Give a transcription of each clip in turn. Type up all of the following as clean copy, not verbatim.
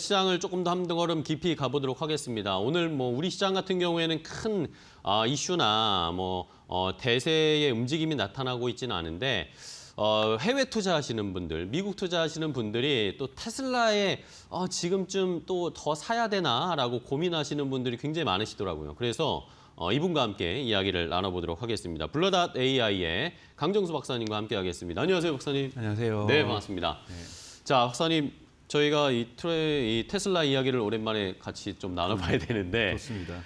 시장을 조금 더 한 걸음 깊이 가보도록 하겠습니다. 오늘 뭐 우리 시장 같은 경우에는 큰 이슈나 대세의 움직임이 나타나고 있지는 않은데 해외 투자하시는 분들, 미국 투자하시는 분들이 또 테슬라에 지금쯤 또 더 사야 되나라고 고민하시는 분들이 굉장히 많으시더라고요. 그래서 이분과 함께 이야기를 나눠보도록 하겠습니다. 블러닷 AI의 강정수 박사님과 함께하겠습니다. 안녕하세요, 박사님. 안녕하세요. 네, 반갑습니다. 네. 자, 박사님, 저희가 이 테슬라 이야기를 오랜만에 같이 좀 나눠봐야 되는데 좋습니다.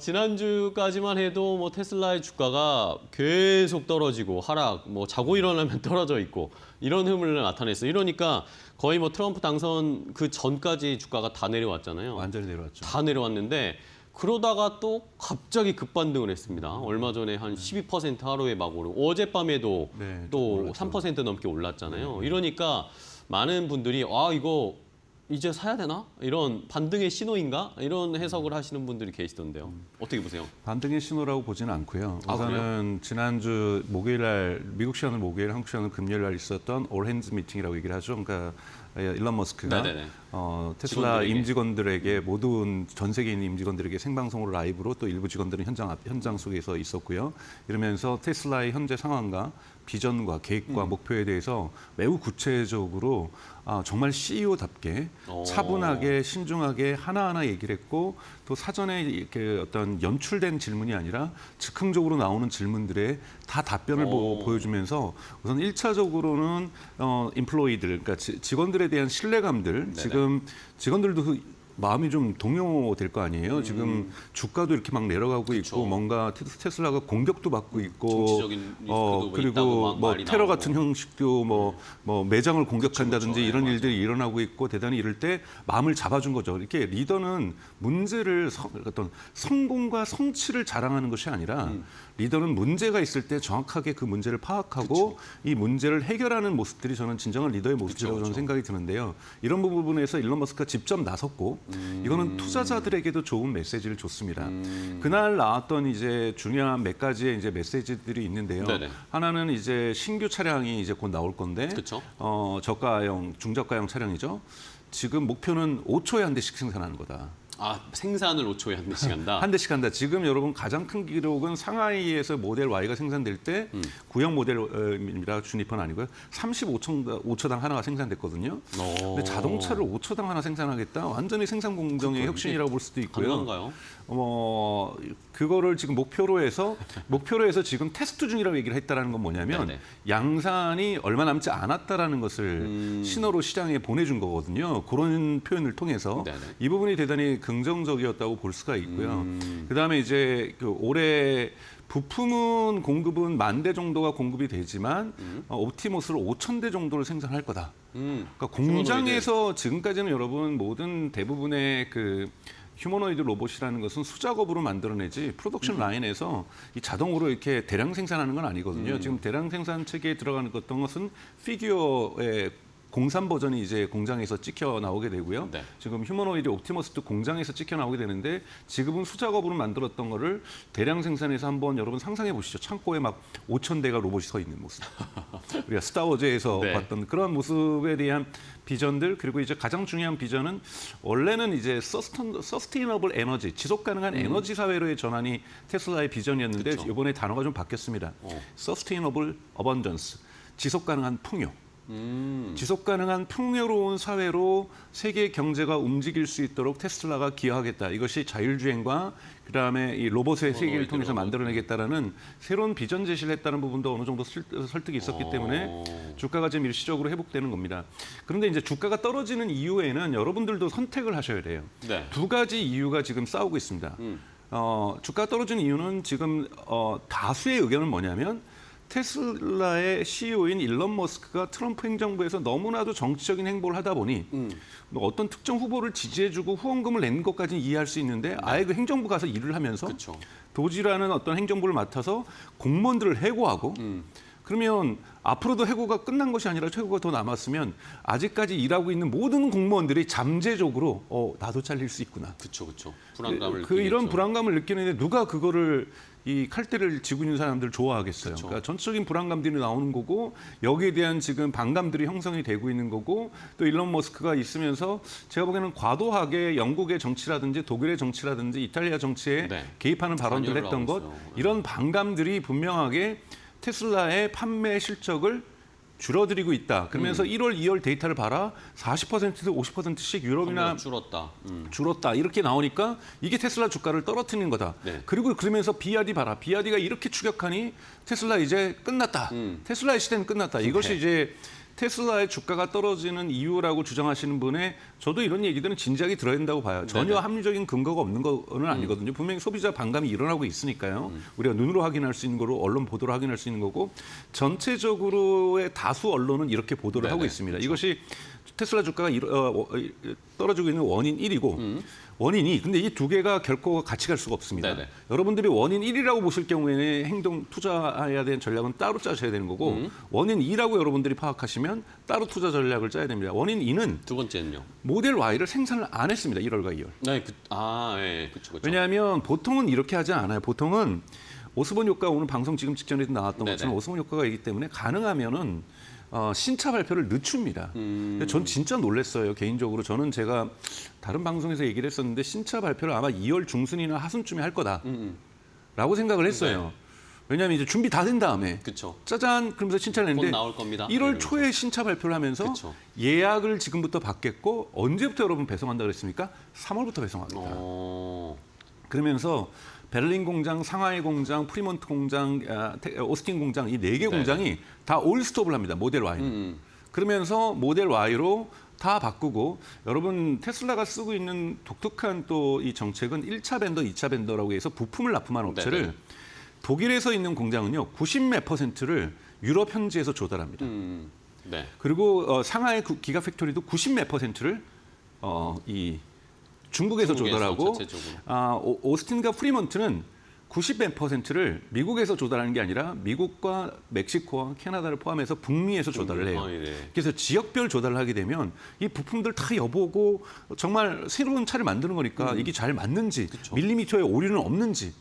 지난주까지만 해도 뭐 테슬라의 주가가 계속 떨어지고 하락, 뭐 자고 일어나면 떨어져 있고 이런 흐름을 나타냈어요. 이러니까 거의 뭐 트럼프 당선 그 전까지 주가가 다 내려왔잖아요. 완전히 내려왔죠. 다 내려왔는데 그러다가 또 갑자기 급반등을 했습니다. 얼마 전에 한 12% 하루에 막 오르고 어젯밤에도 네, 또 3% 넘게 올랐잖아요. 이러니까 많은 분들이 이거 이제 사야 되나? 이런 반등의 신호인가? 이런 해석을 하시는 분들이 계시던데요. 어떻게 보세요? 반등의 신호라고 보지는 않고요. 우선은 그래요? 지난주 목요일 날 미국 시간은 목요일, 한국 시간은 금요일 날 있었던 올 핸즈 미팅이라고 얘기를 하죠. 그러니까 일론 머스크가 테슬라 직원들에게. 임직원들에게 모든 전 세계 있는 임직원들에게 생방송으로 라이브로 또 일부 직원들은 현장 속에서 있었고요. 이러면서 테슬라의 현재 상황과 비전과 계획과 목표에 대해서 매우 구체적으로 정말 CEO답게 차분하게 신중하게 하나하나 얘기를 했고 또 사전에 이렇게 어떤 연출된 질문이 아니라 즉흥적으로 나오는 질문들에 다 답변을 보여주면서 우선 1차적으로는 인플로이들 그러니까 직원들에 대한 신뢰감들 네네. 지금 직원들도 마음이 좀 동요될 거 아니에요. 지금 주가도 이렇게 막 내려가고 그쵸. 있고 뭔가 테슬라가 공격도 받고 있고 정치적인 리스크도 있다고 그리고 막 뭐 말이 테러 나오고. 같은 형식도 뭐 매장을 공격한다든지 그쵸. 이런 네, 일들이 일어나고 있고 대단히 이럴 때 마음을 잡아준 거죠. 이렇게 리더는 문제를 어떤 성공과 성취를 자랑하는 것이 아니라 리더는 문제가 있을 때 정확하게 그 문제를 파악하고 이 문제를 해결하는 모습들이 저는 진정한 리더의 모습이라고 저는 생각이 드는데요. 이런 부분에서 일론 머스크가 직접 나섰고 이거는 투자자들에게도 좋은 메시지를 줬습니다. 그날 나왔던 이제 중요한 몇 가지의 이제 메시지들이 있는데요. 네네. 하나는 이제 신규 차량이 이제 곧 나올 건데 그쵸. 저가형, 중저가형 차량이죠. 지금 목표는 5초에 한 대씩 생산하는 거다. 생산을 5초에 한 대씩 한다. 한 대씩 한다. 지금 여러분 가장 큰 기록은 상하이에서 모델 Y가 생산될 때 구형 모델입니다. 주니퍼는 아니고요. 35초당 하나가 생산됐거든요. 근데 자동차를 5초당 하나 생산하겠다. 완전히 생산 공정의 혁신이라고 볼 수도 있고요. 가능한가요? 그거를 지금 목표로 해서 지금 테스트 중이라고 얘기를 했다라는 건 뭐냐면 네네. 양산이 얼마 남지 않았다라는 것을 신호로 시장에 보내준 거거든요. 그런 표현을 통해서 네네. 이 부분이 대단히 긍정적이었다고 볼 수가 있고요. 그다음에 이제 올해 부품은 공급은 10,000대 정도가 공급이 되지만 옵티머스를 5,000대 정도를 생산할 거다. 그러니까 공장에서 지금까지는 여러분 모든 대부분의 그 휴머노이드 로봇이라는 것은 수작업으로 만들어내지 프로덕션 라인에서 이 자동으로 이렇게 대량 생산하는 건 아니거든요. 지금 대량 생산 체계에 들어가는 어떤 것은 피규어의 공산 버전이 이제 공장에서 찍혀 나오게 되고요. 네. 지금 휴머노이드 옵티머스도 공장에서 찍혀 나오게 되는데 지금은 수작업으로 만들었던 거를 대량 생산해서 한번 여러분 상상해 보시죠. 창고에 막 5,000대가 로봇이 서 있는 모습. 우리가 스타워즈에서 네. 봤던 그런 모습에 대한 비전들 그리고 이제 가장 중요한 비전은 원래는 이제 서스테이너블 에너지, 지속 가능한 에너지 사회로의 전환이 테슬라의 비전이었는데 그쵸. 이번에 단어가 좀 바뀌었습니다. 서스테이너블 어번던스, 지속 가능한 풍요. 지속 가능한 풍요로운 사회로 세계 경제가 움직일 수 있도록 테슬라가 기여하겠다. 이것이 자율주행과 그다음에 이 로봇의 세계를 통해서 만들어내겠다라는 새로운 비전 제시를 했다는 부분도 어느 정도 설득이 있었기 때문에 주가가 지금 일시적으로 회복되는 겁니다. 그런데 이제 주가가 떨어지는 이유에는 여러분들도 선택을 하셔야 돼요. 네. 두 가지 이유가 지금 싸우고 있습니다. 주가 떨어지는 이유는 지금 다수의 의견은 뭐냐면 테슬라의 CEO인 일론 머스크가 트럼프 행정부에서 너무나도 정치적인 행보를 하다 보니 뭐 어떤 특정 후보를 지지해주고 후원금을 내는 것까지는 이해할 수 있는데 아예 그 행정부 가서 일을 하면서 그쵸. 도지라는 어떤 행정부를 맡아서 공무원들을 해고하고 그러면 앞으로도 해고가 끝난 것이 아니라 해고가 더 남았으면 아직까지 일하고 있는 모든 공무원들이 잠재적으로 나도 잘릴 수 있구나. 그렇죠, 그렇죠. 불안감을 이런 느끼겠죠. 불안감을 느끼는데 누가 그거를 이 칼대를 쥐고 있는 사람들 좋아하겠어요. 그쵸. 그러니까 전체적인 불안감들이 나오는 거고 여기에 대한 지금 반감들이 형성이 되고 있는 거고 또 일론 머스크가 있으면서 제가 보기에는 과도하게 영국의 정치라든지 독일의 정치라든지 이탈리아 정치에 네. 개입하는 발언들을 관여를 했던 하고 것 있어요. 네. 이런 반감들이 분명하게 테슬라의 판매 실적을 줄어들이고 있다. 그러면서 1월, 2월 데이터를 봐라. 40%도 50%씩 유럽이나 줄었다. 줄었다. 이렇게 나오니까 이게 테슬라 주가를 떨어뜨리는 거다. 네. 그리고 그러면서 비아디 봐라. 비아디가 이렇게 추격하니 테슬라 이제 끝났다. 테슬라의 시대는 끝났다. 이것이 이제 테슬라의 주가가 떨어지는 이유라고 주장하시는 분의 저도 이런 얘기들은 진지하게 들어야 된다고 봐요. 전혀 네네. 합리적인 근거가 없는 거는 아니거든요. 분명히 소비자 반감이 일어나고 있으니까요. 우리가 눈으로 확인할 수 있는 거로 언론 보도로 확인할 수 있는 거고 전체적으로의 다수 언론은 이렇게 보도를 네네. 하고 있습니다. 이것이 테슬라 주가가 떨어지고 있는 원인 1이고 원인 2. 근데 이 두 개가 결코 같이 갈 수가 없습니다. 네네. 여러분들이 원인 1이라고 보실 경우에는 행동 투자해야 되는 전략은 따로 짜셔야 되는 거고 원인 2라고 여러분들이 파악하시면 따로 투자 전략을 짜야 됩니다. 원인 2는 두 번째는요. 모델 Y를 생산을 안 했습니다. 1월과 2월. 네, 예, 그렇죠, 그렇죠. 왜냐하면 보통은 이렇게 하지 않아요. 보통은 오스본 효과 오늘 방송 지금 직전에도 나왔던 네네. 것처럼 오스본 효과가 있기 때문에 가능하면은 신차 발표를 늦춥니다. 근데 전 진짜 놀랐어요. 개인적으로 저는 제가 다른 방송에서 얘기를 했었는데 신차 발표를 아마 2월 중순이나 하순쯤에 할 거다라고 생각을 했어요. 네. 왜냐하면 이제 준비 다 된 다음에 그렇죠. 짜잔 그러면서 신차를 곧 냈는데 나올 겁니다. 1월 네, 초에 신차 발표를 하면서 그쵸. 예약을 지금부터 받겠고 언제부터 여러분 배송한다 그랬습니까? 3월부터 배송합니다. 그러면서 베를린 공장, 상하이 공장, 프리몬트 공장, 오스틴 공장 이 4개 공장이 다 올 스톱을 합니다. 모델 Y는. 그러면서 모델 Y로 다 바꾸고 여러분 테슬라가 쓰고 있는 독특한 또 이 정책은 1차 벤더, 2차 벤더라고 해서 부품을 납품하는 업체를 네네. 독일에서 있는 공장은요 90몇 %를 유럽 현지에서 조달합니다. 네. 그리고 상하이 기가 팩토리도 90몇 %를 이 중국에서 조달하고 자체적으로. 오스틴과 프리먼트는 90몇 %를 미국에서 조달하는 게 아니라 미국과 멕시코와 캐나다를 포함해서 북미에서 조달을 해요. 예. 그래서 지역별 조달을 하게 되면 이 부품들 다 여보고 정말 새로운 차를 만드는 거니까 이게 잘 맞는지 밀리미터의 오류는 없는지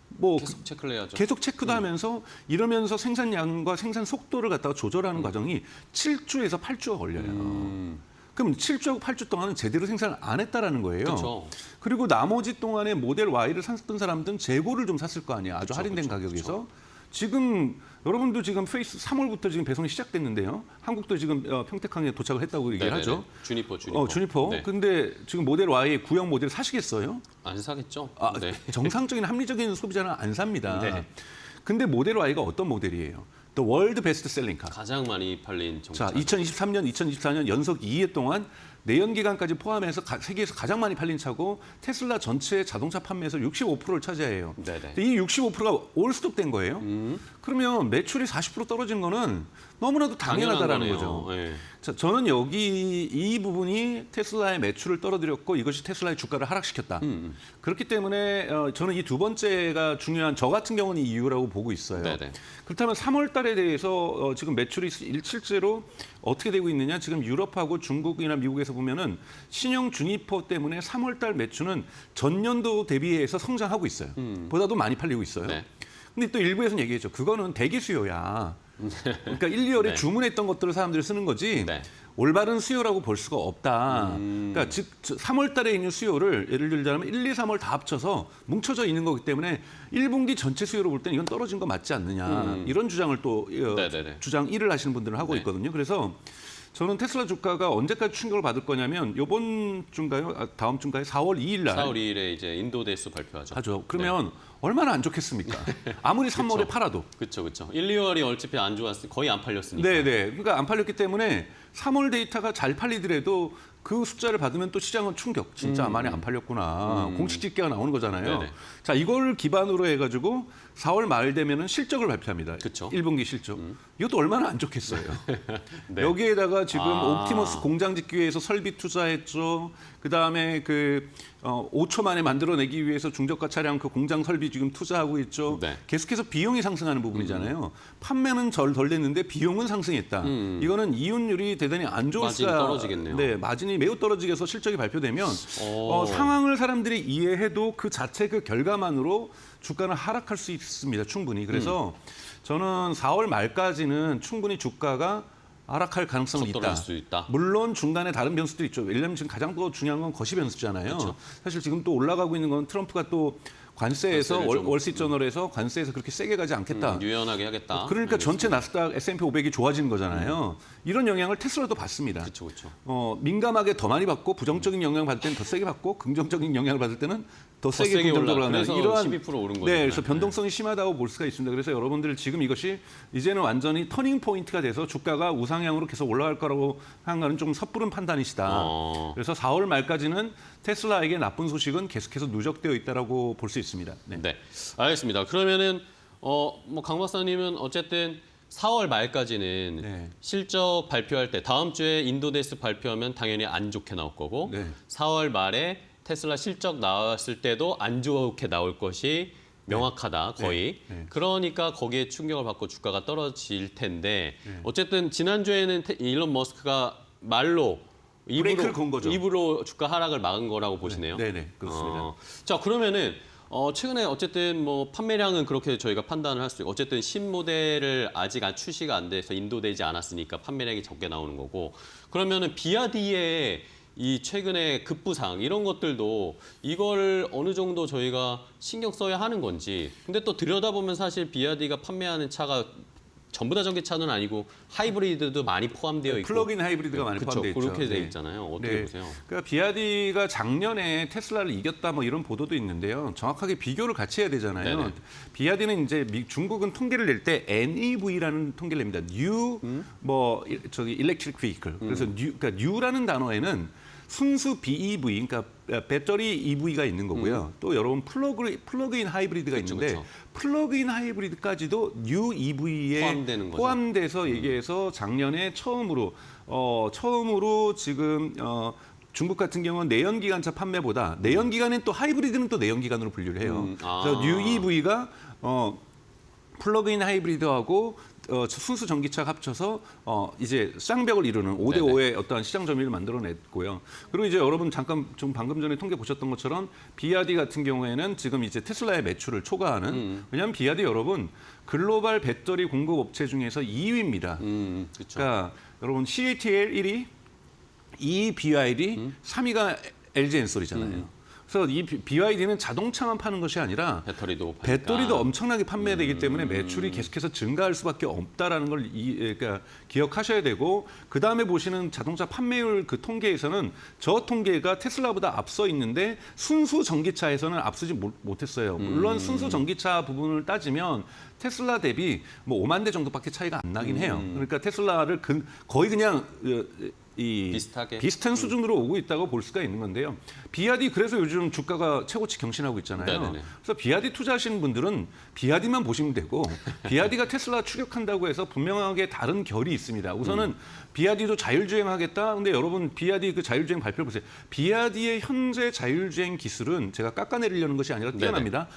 뭐 계속 체크를 해야죠. 계속 체크도 하면서 이러면서 생산량과 생산 속도를 갖다가 조절하는 과정이 7주에서 8주가 걸려요. 그럼 7주하고 8주 동안은 제대로 생산을 안 했다라는 거예요. 그쵸. 그리고 나머지 동안에 모델 Y를 샀던 사람들은 재고를 좀 샀을 거 아니에요. 아주 할인된 가격에서. 지금 여러분도 지금 3월부터 지금 배송이 시작됐는데요. 한국도 지금 평택항에 도착을 했다고 얘기를 하죠. 주니퍼. 주니퍼. 네. 근데 지금 모델 Y 구형 모델 사시겠어요? 안 사겠죠. 네. 정상적인 합리적인 소비자는 안 삽니다. 네. 근데 모델 Y가 어떤 모델이에요? The World Best Selling Car. 가장 많이 팔린 자, 정차. 2023년, 2024년 연속 2회 동안 내연 기간까지 포함해서 세계에서 가장 많이 팔린 차고 테슬라 전체 자동차 판매에서 65%를 차지해요. 네네. 근데 이 65%가 올스톱 된 거예요. 그러면 매출이 40% 떨어진 거는 너무나도 당연하다라는 거죠. 네. 자, 저는 여기 이 부분이 테슬라의 매출을 떨어뜨렸고 이것이 테슬라의 주가를 하락시켰다. 그렇기 때문에 저는 이 두 번째가 중요한 저 같은 경우는 이 이유라고 보고 있어요. 네네. 그렇다면 3월 달에 대해서 지금 매출이 실제로 어떻게 되고 있느냐? 지금 유럽하고 중국이나 미국에서 보면은 신형 주니퍼 때문에 3월 달 매출은 전년도 대비해서 성장하고 있어요. 보다도 많이 팔리고 있어요. 네. 근데 또 일부에서는 얘기했죠. 그거는 대기 수요야. 그러니까 1, 2월에 네. 주문했던 것들을 사람들이 쓰는 거지. 네. 올바른 수요라고 볼 수가 없다. 그러니까 즉 3월 달에 있는 수요를 예를 들자면 1, 2, 3월 다 합쳐서 뭉쳐져 있는 거기 때문에 1분기 전체 수요로 볼 때는 이건 떨어진 거 맞지 않느냐. 이런 주장을 또 네네네. 주장 1을 하시는 분들은 하고 네. 있거든요. 그래서 저는 테슬라 주가가 언제까지 충격을 받을 거냐면 이번 주인가요? 다음 주인가요? 4월 2일 날 4월 2일에 이제 인도 대수 발표하죠. 하죠. 그러면 얼마나 안 좋겠습니까? 아무리 3월에 그쵸. 팔아도. 그렇죠. 1, 2월이 얼핏 안 좋았을 거의 안 팔렸으니까. 네네. 그러니까 안 팔렸기 때문에 3월 데이터가 잘 팔리더라도 그 숫자를 받으면 또 시장은 충격. 진짜 많이 안 팔렸구나. 공식 집계가 나오는 거잖아요. 네네. 자, 이걸 기반으로 해가지고 4월 말 되면은 실적을 발표합니다. 그쵸. 1분기 실적. 이것도 얼마나 안 좋겠어요. 네. 여기에다가 지금 아. 옵티머스 공장 짓기 위해서 설비 투자했죠. 그다음에 5초 만에 만들어내기 위해서 중저가 차량 그 공장 설비 지금 투자하고 있죠. 네. 계속해서 비용이 상승하는 부분이잖아요. 판매는 덜 됐는데 비용은 상승했다. 이거는 이윤율이 대단히 안 좋을 마진이 수가 떨어지겠네요. 네, 마진이 매우 떨어지게서 실적이 발표되면 상황을 사람들이 이해해도 그 자체 그 결과만으로 주가는 하락할 수 있습니다. 충분히. 그래서 저는 4월 말까지는 충분히 주가가 하락할 가능성은 있다. 떨어질 수 있다. 물론 중간에 다른 변수도 있죠. 왜냐하면 지금 가장 더 중요한 건 거시 변수잖아요. 그렇죠. 사실 지금 또 올라가고 있는 건 트럼프가 또 관세에서 관세를 좀, 월스트리트저널에서 관세에서 그렇게 세게 가지 않겠다. 유연하게 하겠다. 그러니까 전체 나스닥 S&P 500이 좋아지는 거잖아요. 이런 영향을 테슬라도 받습니다. 그렇죠, 그렇죠. 민감하게 더 많이 받고 부정적인 영향을 받을 때는 더 세게 받고 긍정적인 영향을 받을 때는 더 세게 세게 긍정적으로 올라. 하는 그래서 이러한 12% 오른 거죠. 네, 그래서 네. 변동성이 심하다고 볼 수가 있습니다. 그래서 여러분들 지금 이것이 이제는 완전히 터닝 포인트가 돼서 주가가 우상향으로 계속 올라갈 거라고 하는 거는 좀 섣부른 판단이시다. 그래서 4월 말까지는 테슬라에게 나쁜 소식은 계속해서 누적되어 있다라고 볼 수 있습니다. 네. 네, 알겠습니다. 그러면은 뭐 강 박사님은 어쨌든 4월 말까지는 네. 실적 발표할 때 다음 주에 인도데스 발표하면 당연히 안 좋게 나올 거고 네. 4월 말에 테슬라 실적 나왔을 때도 안 좋게 나올 것이 명확하다 거의. 네. 그러니까 거기에 충격을 받고 주가가 떨어질 텐데 어쨌든 지난주에는 일론 머스크가 말로 브레이크를 건 거죠. 입으로 주가 하락을 막은 거라고 보시네요. 네, 그렇습니다. 자, 그러면은 최근에 어쨌든 뭐 판매량은 그렇게 저희가 판단을 할 수 있고 어쨌든 신모델을 아직 출시가 안 돼서 인도되지 않았으니까 판매량이 적게 나오는 거고 그러면은 비아디의 이 최근에 급부상 이런 것들도 이걸 어느 정도 저희가 신경 써야 하는 건지 근데 또 들여다보면 사실 비아디가 판매하는 차가 전부 다 전기차는 아니고 하이브리드도 많이 포함되어 있고 플러그인 하이브리드가 많이 그렇죠. 포함되어 있죠. 그렇게 돼 네. 있잖아요. 어떻게 네. 보세요? 그러니까 비아디가 작년에 테슬라를 이겼다 뭐 이런 보도도 있는데요. 정확하게 비교를 같이 해야 되잖아요. 네네. 비아디는 이제 중국은 통계를 낼 때 NEV라는 통계를 냅니다. New Electric Vehicle. 그래서 그러니까 New라는 단어에는 순수 BEV, 그러니까 배터리 EV가 있는 거고요. 또 여러분 플러그인 하이브리드가 그렇죠, 있는데 그렇죠. 플러그인 하이브리드까지도 뉴 EV에 포함되는 거죠. 포함돼서 얘기해서 작년에 처음으로 지금 중국 같은 경우는 내연기관차 판매보다 내연기관은 또 하이브리드는 또 내연기관으로 분류를 해요. 그래서 뉴 EV가 플러그인 하이브리드하고 순수 전기차 합쳐서 이제 쌍벽을 이루는 5대5의 어떠한 시장 점유율을 만들어냈고요. 그리고 이제 여러분 잠깐 좀 방금 전에 통계 보셨던 것처럼 비아디 같은 경우에는 지금 이제 테슬라의 매출을 초과하는 왜냐하면 비아디 여러분 글로벌 배터리 공급 업체 중에서 2위입니다. 그렇죠. 그러니까 여러분 CATL 1위, 2위 BYD, 3위가 LG 엔솔이잖아요. 그래서 이 BYD는 자동차만 파는 것이 아니라 배터리도 배터리도 엄청나게 판매되기 때문에 매출이 계속해서 증가할 수밖에 없다라는 걸 그러니까 기억하셔야 되고 그 다음에 보시는 자동차 판매율 그 통계에서는 저 통계가 테슬라보다 앞서 있는데 순수 전기차에서는 앞서지 못했어요. 물론 순수 전기차 부분을 따지면 테슬라 대비 뭐 5만 대 정도밖에 차이가 안 나긴 해요. 그러니까 테슬라를 거의 그냥 비슷한 수준으로 오고 있다고 볼 수가 있는 건데요. 비아디 그래서 요즘 주가가 최고치 경신하고 있잖아요. 네네네. 그래서 비아디 투자하시는 분들은 비아디만 보시면 되고 비아디가 테슬라 추격한다고 해서 분명하게 다른 결이 있습니다. 우선은 비아디도 자율주행하겠다. 근데 여러분 비아디 그 자율주행 발표 보세요. 비아디의 현재 자율주행 기술은 제가 깎아내리려는 것이 아니라 뛰어납니다.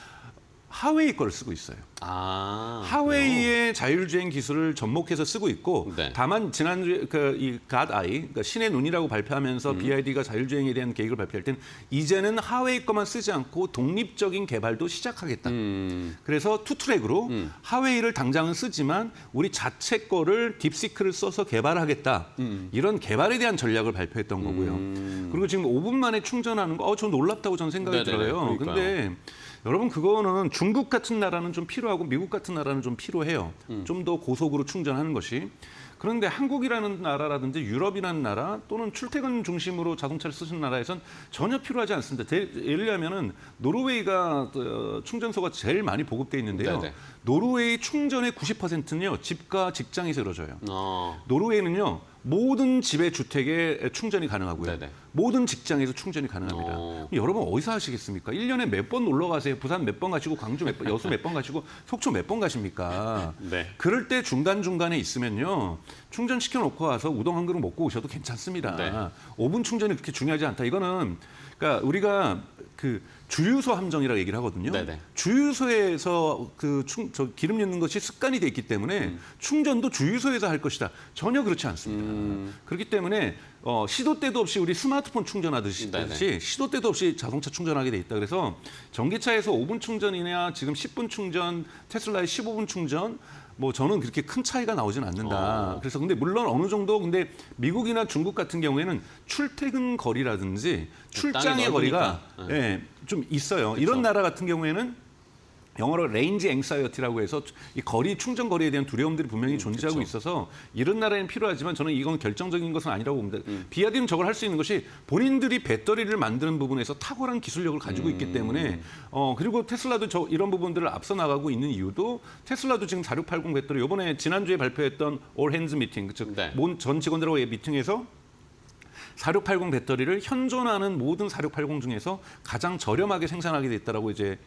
하웨이 걸 쓰고 있어요. 하웨이의 자율주행 기술을 접목해서 쓰고 있고 네. 다만 지난주에 이 갓아이, 그러니까 신의 눈이라고 발표하면서 BYD가 자율주행에 대한 계획을 발표할 땐 이제는 하웨이 거만 쓰지 않고 독립적인 개발도 시작하겠다. 그래서 투트랙으로 하웨이를 당장은 쓰지만 우리 자체 거를 딥시크를 써서 개발하겠다. 이런 개발에 대한 전략을 발표했던 거고요. 그리고 지금 5분 만에 충전하는 거, 저 놀랍다고 저는 생각이 네네네, 들어요. 그러니까요. 근데 여러분 그거는 중국 같은 나라는 좀 필요하고 미국 같은 나라는 좀 필요해요. 좀 더 고속으로 충전하는 것이. 그런데 한국이라는 나라라든지 유럽이라는 나라 또는 출퇴근 중심으로 자동차를 쓰시는 나라에선 전혀 필요하지 않습니다. 예를 들면은 노르웨이가 충전소가 제일 많이 보급돼 있는데요. 네네. 노르웨이 충전의 90%는요 집과 직장에서 이루어져요. 어. 노르웨이는요 모든 집의 주택에 충전이 가능하고요. 네네. 모든 직장에서 충전이 가능합니다. 여러분 어디서 하시겠습니까? 1년에 몇 번 놀러 가세요? 부산 몇 번 가시고 광주 몇 번, 여수 몇 번 가시고 속초 몇 번 가십니까? 네. 그럴 때 중간중간에 있으면요. 충전시켜 놓고 와서 우동 한 그릇 먹고 오셔도 괜찮습니다. 네. 5분 충전이 그렇게 중요하지 않다. 이거는 그러니까 우리가 그 주유소 함정이라고 얘기를 하거든요. 네네. 주유소에서 기름 넣는 것이 습관이 돼 있기 때문에 충전도 주유소에서 할 것이다. 전혀 그렇지 않습니다. 그렇기 때문에 시도 때도 없이 우리 스마트폰 충전하듯이 네네. 시도 때도 없이 자동차 충전하게 돼 있다. 그래서 전기차에서 5분 충전이냐 지금 10분 충전, 테슬라의 15분 충전 뭐 저는 그렇게 큰 차이가 나오진 않는다. 그래서 근데 물론 어느 정도 근데 미국이나 중국 같은 경우에는 출퇴근 거리라든지 출장의 거리가 예, 좀 있어요. 그쵸. 이런 나라 같은 경우에는 영어로 레인지 앵사이어티라고 해서 이 거리 충전 거리에 대한 두려움들이 분명히 존재하고 그쵸. 있어서 이런 나라에는 필요하지만 저는 이건 결정적인 것은 아니라고 봅니다. 비아디는 저걸 할 수 있는 것이 본인들이 배터리를 만드는 부분에서 탁월한 기술력을 가지고 있기 때문에 그리고 테슬라도 이런 부분들을 앞서 나가고 있는 이유도 테슬라도 지금 4680 배터리 이번에 지난주에 발표했던 올 핸즈 미팅 즉 네. 전 직원들하고의 미팅에서 4680 배터리를 현존하는 모든 4680 중에서 가장 저렴하게 생산하게 됐다라고 이제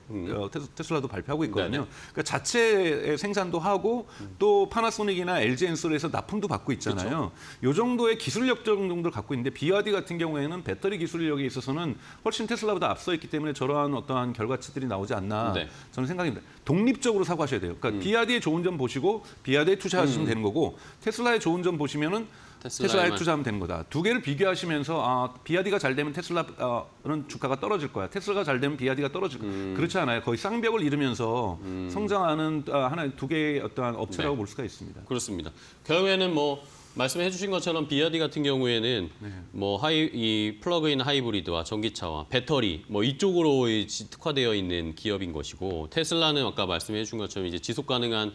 테슬라도 발표하고 있거든요. 네네. 그러니까 자체 생산도 하고 또 파나소닉이나 LG 엔솔에서 납품도 받고 있잖아요. 이 정도의 기술력 정도를 갖고 있는데 BYD 같은 경우에는 배터리 기술력에 있어서는 훨씬 테슬라보다 앞서 있기 때문에 저러한 어떠한 결과치들이 나오지 않나 네. 저는 생각입니다. 독립적으로 사고하셔야 돼요. 그러니까 BYD의 좋은 점 보시고 BYD에 투자하시면 되는 거고 테슬라의 좋은 점 보시면은 테슬라에 투자하면 되는 거다. 두 개를 비교하시면서 BYD가 잘 되면 테슬라는 주가가 떨어질 거야. 테슬라가 잘 되면 BYD가 떨어질 거야. 그렇지 않아요. 거의 쌍벽을 이루면서 성장하는 두 개의 어떠한 업체라고 볼 수가 있습니다. 그렇습니다. 결국에는 뭐 말씀해 주신 것처럼 BYD 같은 경우에는 뭐 이 플러그인 하이브리드와 전기차와 배터리 뭐 이쪽으로 특화되어 있는 기업인 것이고 테슬라는 아까 말씀해 주신 것처럼 이제 지속 가능한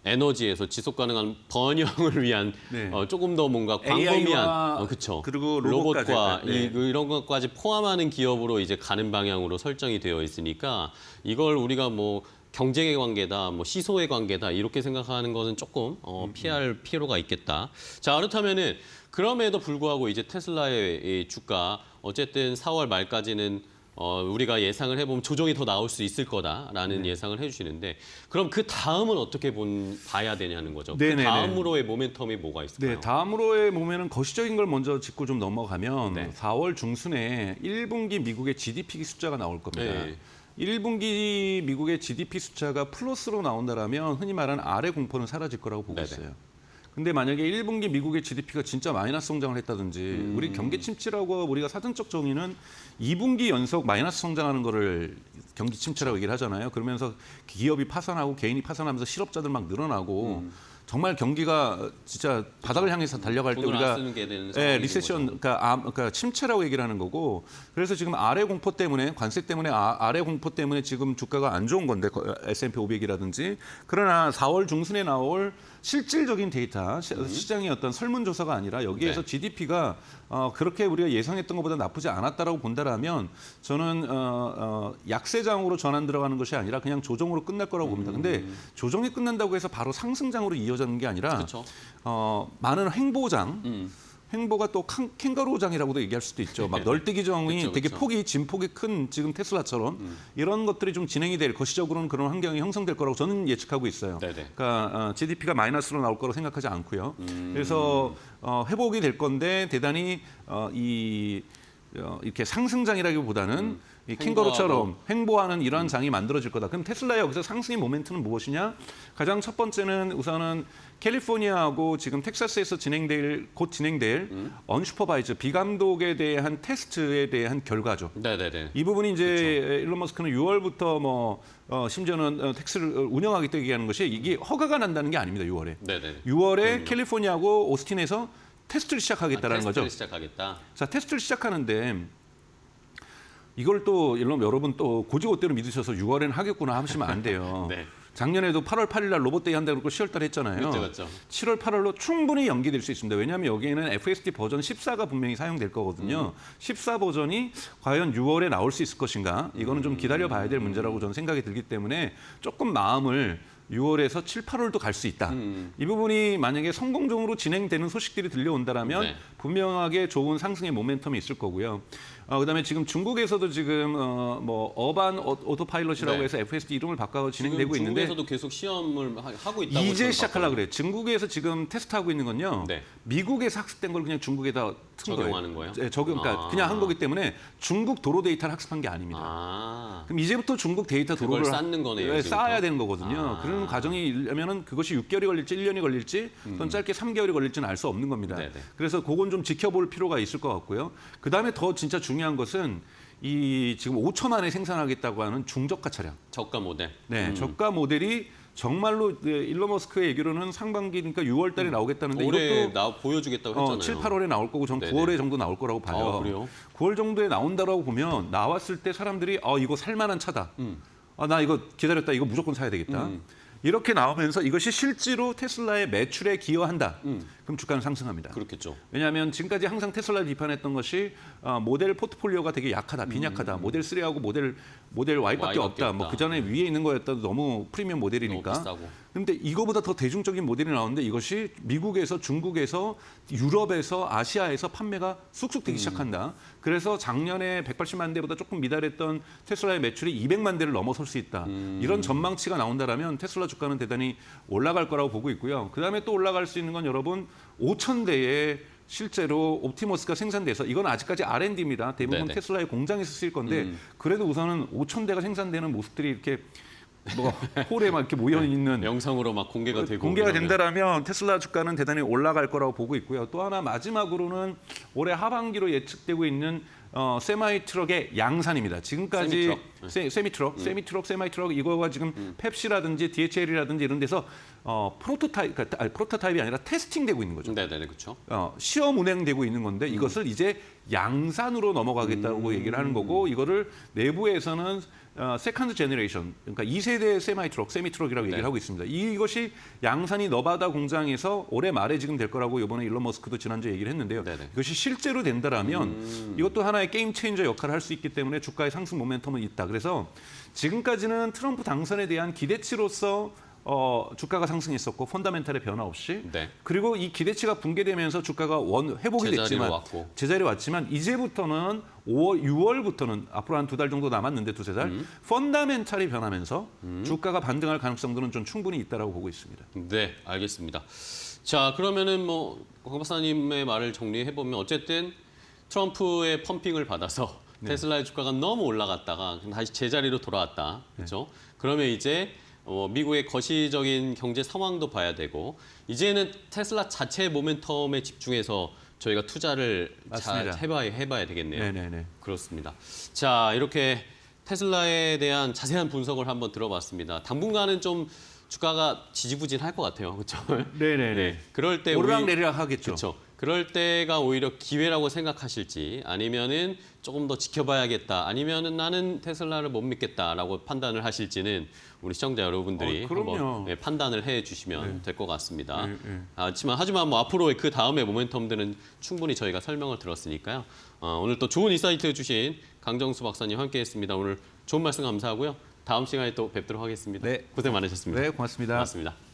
에너지에서 지속 가능한 번영을 위한 조금 더 뭔가 광범위한 그렇죠. 그리고 로봇과 네. 이런 것까지 포함하는 기업으로 이제 가는 방향으로 설정이 되어 있으니까 이걸 우리가 뭐 경쟁의 관계다, 뭐 시소의 관계다 이렇게 생각하는 것은 조금 피할 필요가 있겠다. 자, 그렇다면은 그럼에도 불구하고 이제 테슬라의 이 주가 어쨌든 4월 말까지는 우리가 예상을 해보면 조정이 더 나올 수 있을 거다라는 예상을 해주시는데 그럼 그 다음은 어떻게 봐야 되냐는 거죠. 그 다음으로의 모멘텀이 뭐가 있을까요? 네, 다음으로의 보면은 거시적인 걸 먼저 짚고 좀 넘어가면 4월 중순에 1분기 미국의 GDP 숫자가 나올 겁니다. 네. 1분기 미국의 GDP 숫자가 플러스로 나온다라면 흔히 말하는 아래 공포는 사라질 거라고 보고 네네. 있어요. 근데 만약에 1분기 미국의 GDP가 진짜 마이너스 성장을 했다든지 우리 경기 침체라고 우리가 사전적 정의는 2분기 연속 마이너스 성장하는 거를 경기 침체라고 얘기를 하잖아요. 그러면서 기업이 파산하고 개인이 파산하면서 실업자들 막 늘어나고 정말 경기가 진짜 바닥을 향해서 달려갈 때 우리가 리세션 그러니까 침체라고 얘기를 하는 거고 그래서 지금 아래 공포 때문에 관세 때문에 아래 공포 때문에 지금 주가가 안 좋은 건데 S&P 500이라든지 그러나 4월 중순에 나올 실질적인 데이터 시장의 어떤 설문조사가 아니라 여기에서 GDP가 그렇게 우리가 예상했던 것보다 나쁘지 않았다라고 본다라면 저는 약세장으로 전환 들어가는 것이 아니라 그냥 조정으로 끝날 거라고 봅니다. 근데 조정이 끝난다고 해서 바로 상승장으로 이어지는 게 아니라 그렇죠. 많은 횡보가 또 캥거루장이라고도 얘기할 수도 있죠. 막 널뛰기장이 그쵸, 되게 그쵸. 진폭이 큰 지금 테슬라처럼 이런 것들이 좀 진행이 될 거시적으로는 그런 환경이 형성될 거라고 저는 예측하고 있어요. 네네. 그러니까 GDP가 마이너스로 나올 거라고 생각하지 않고요. 그래서 회복이 될 건데 대단히 이렇게 상승장이라기보다는 이 캥거루처럼 횡보하는 이러한 장이 만들어질 거다. 그럼 테슬라의 여기서 상승의 모멘트는 무엇이냐? 가장 첫 번째는 우선은 캘리포니아하고 지금 텍사스에서 곧 진행될 언슈퍼바이저 비감독에 대한 테스트에 대한 결과죠. 네네네. 이 부분이 이제 일론 머스크는 6월부터 심지어는 텍스를 운영하겠다 얘기하는 것이 이게 허가가 난다는 게 아닙니다. 6월에. 네네. 6월에 캘리포니아하고 오스틴에서 테스트를 시작하겠다라는 거죠. 테스트를 시작하겠다. 자, 테스트를 시작하는데 이걸 또 여러분 또 고지고대로 믿으셔서 6월에는 하겠구나 하시면 안 돼요. 네. 작년에도 8월 8일 날 로봇데이 한다고 그러고 10월 달에 했잖아요. 그렇죠. 7월 8월로 충분히 연기될 수 있습니다. 왜냐하면 여기에는 FSD 버전 14가 분명히 사용될 거거든요. 14 버전이 과연 6월에 나올 수 있을 것인가? 이거는 좀 기다려봐야 될 문제라고 저는 생각이 들기 때문에 조금 마음을 6월에서 7, 8월도 갈 수 있다. 이 부분이 만약에 성공적으로 진행되는 소식들이 들려온다라면 분명하게 좋은 상승의 모멘텀이 있을 거고요. 그다음에 지금 중국에서도 지금 어반 오토파일럿이라고 해서 FSD 이름을 바꿔서 진행되고 있는데 중국에서도 계속 시험을 하고 있다고 이제 시작하려고 그래요. 중국에서 지금 테스트하고 있는 건요. 미국에서 학습된 걸 그냥 중국에다 적용하는 거예요? 네, 그러니까 그냥 한 거기 때문에 중국 도로 데이터를 학습한 게 아닙니다. 그럼 이제부터 중국 데이터 그걸 도로를 쌓는 거네요. 네, 이제부터? 쌓아야 되는 거거든요. 그런 과정이 일려면은 그것이 6개월이 걸릴지 1년이 걸릴지 또는 짧게 3개월이 걸릴지는 알 수 없는 겁니다. 네네. 그래서 그건 좀 지켜볼 필요가 있을 것 같고요. 그다음에 더 진짜 중요한 것은 이 지금 5천 안에 생산하겠다고 하는 중저가 차량. 저가 모델. 네, 저가 모델이 정말로 일론 머스크의 얘기로는 상반기 그러니까 6월 달에 나오겠다는데 올해 이것도 보여주겠다고 했잖아요. 7, 8월에 나올 거고 전 네네. 9월에 정도 나올 거라고 봐요. 그래요? 9월 정도에 나온다라고 보면 나왔을 때 사람들이 이거 살 만한 차다. 나 이거 기다렸다. 이거 무조건 사야 되겠다. 이렇게 나오면서 이것이 실제로 테슬라의 매출에 기여한다. 그럼 주가는 상승합니다. 그렇겠죠. 왜냐하면 지금까지 항상 테슬라를 비판했던 것이 모델 포트폴리오가 되게 약하다, 빈약하다. 모델 3하고 모델 Y밖에 없다. 뭐 그 전에 위에 있는 거였다도 너무 프리미엄 모델이니까. 너무 비싸고. 그런데 이거보다 더 대중적인 모델이 나오는데 이것이 미국에서, 중국에서, 유럽에서, 아시아에서 판매가 쑥쑥 되기 시작한다. 그래서 작년에 180만 대보다 조금 미달했던 테슬라의 매출이 200만 대를 넘어설 수 있다. 이런 전망치가 나온다라면 테슬라 주가는 대단히 올라갈 거라고 보고 있고요. 그다음에 또 올라갈 수 있는 건 여러분 5천 대의 실제로 옵티머스가 생산돼서 이건 아직까지 R&D입니다. 대부분 네네. 테슬라의 공장에서 쓰일 건데 그래도 우선은 5천 대가 생산되는 모습들이 이렇게 뭐 홀에 막 이렇게 모여 있는 영상으로 막 공개가 되고 공개가 이러면. 된다라면 테슬라 주가는 대단히 올라갈 거라고 보고 있고요. 또 하나 마지막으로는 올해 하반기로 예측되고 있는 세마이 트럭의 양산입니다. 지금까지 세미트럭 이거가 지금 펩시라든지 DHL이라든지 이런 데서 프로토타입이 아니라 테스팅되고 있는 거죠. 네네, 그렇죠. 시험 운행되고 있는 건데 이것을 이제 양산으로 넘어가겠다고 얘기를 하는 거고 이거를 내부에서는 세컨드 제너레이션 그러니까 2세대 세미트럭이라고 얘기를 하고 있습니다. 이것이 양산이 너바다 공장에서 올해 말에 지금 될 거라고 이번에 일론 머스크도 지난주에 얘기를 했는데요. 네네. 이것이 실제로 된다라면 이것도 하나의 게임 체인저 역할을 할 수 있기 때문에 주가의 상승 모멘텀은 있다. 그래서 지금까지는 트럼프 당선에 대한 기대치로서 주가가 상승했었고 펀다멘탈의 변화 없이 네. 그리고 이 기대치가 붕괴되면서 주가가 회복이 됐지만 제자리에 왔지만 이제부터는 5월, 6월부터는 앞으로 한 2달 정도 남았는데 2-3달 펀다멘탈이 변하면서 주가가 반등할 가능성들은 좀 충분히 있다라고 보고 있습니다. 네, 알겠습니다. 자, 그러면은 강 박사님의 말을 정리해 보면 어쨌든 트럼프의 펌핑을 받아서 테슬라의 주가가 너무 올라갔다가 다시 제자리로 돌아왔다. 그렇죠? 그러면 이제 미국의 거시적인 경제 상황도 봐야 되고 이제는 테슬라 자체의 모멘텀에 집중해서 저희가 투자를 잘 해봐야 되겠네요. 네네네. 그렇습니다. 자, 이렇게 테슬라에 대한 자세한 분석을 한번 들어봤습니다. 당분간은 좀 주가가 지지부진할 것 같아요. 그렇죠? 네네네. 네. 그럴 때 오르락내리락 하겠죠. 그렇죠. 그럴 때가 오히려 기회라고 생각하실지 아니면은 조금 더 지켜봐야겠다 아니면은 나는 테슬라를 못 믿겠다라고 판단을 하실지는 우리 시청자 여러분들이 한번 판단을 해주시면 될 것 같습니다. 하지만 뭐 앞으로 그 다음에 모멘텀들은 충분히 저희가 설명을 들었으니까요. 오늘 또 좋은 인사이트 주신 강정수 박사님 함께했습니다. 오늘 좋은 말씀 감사하고요. 다음 시간에 또 뵙도록 하겠습니다. 네. 고생 많으셨습니다. 네, 고맙습니다. 고맙습니다.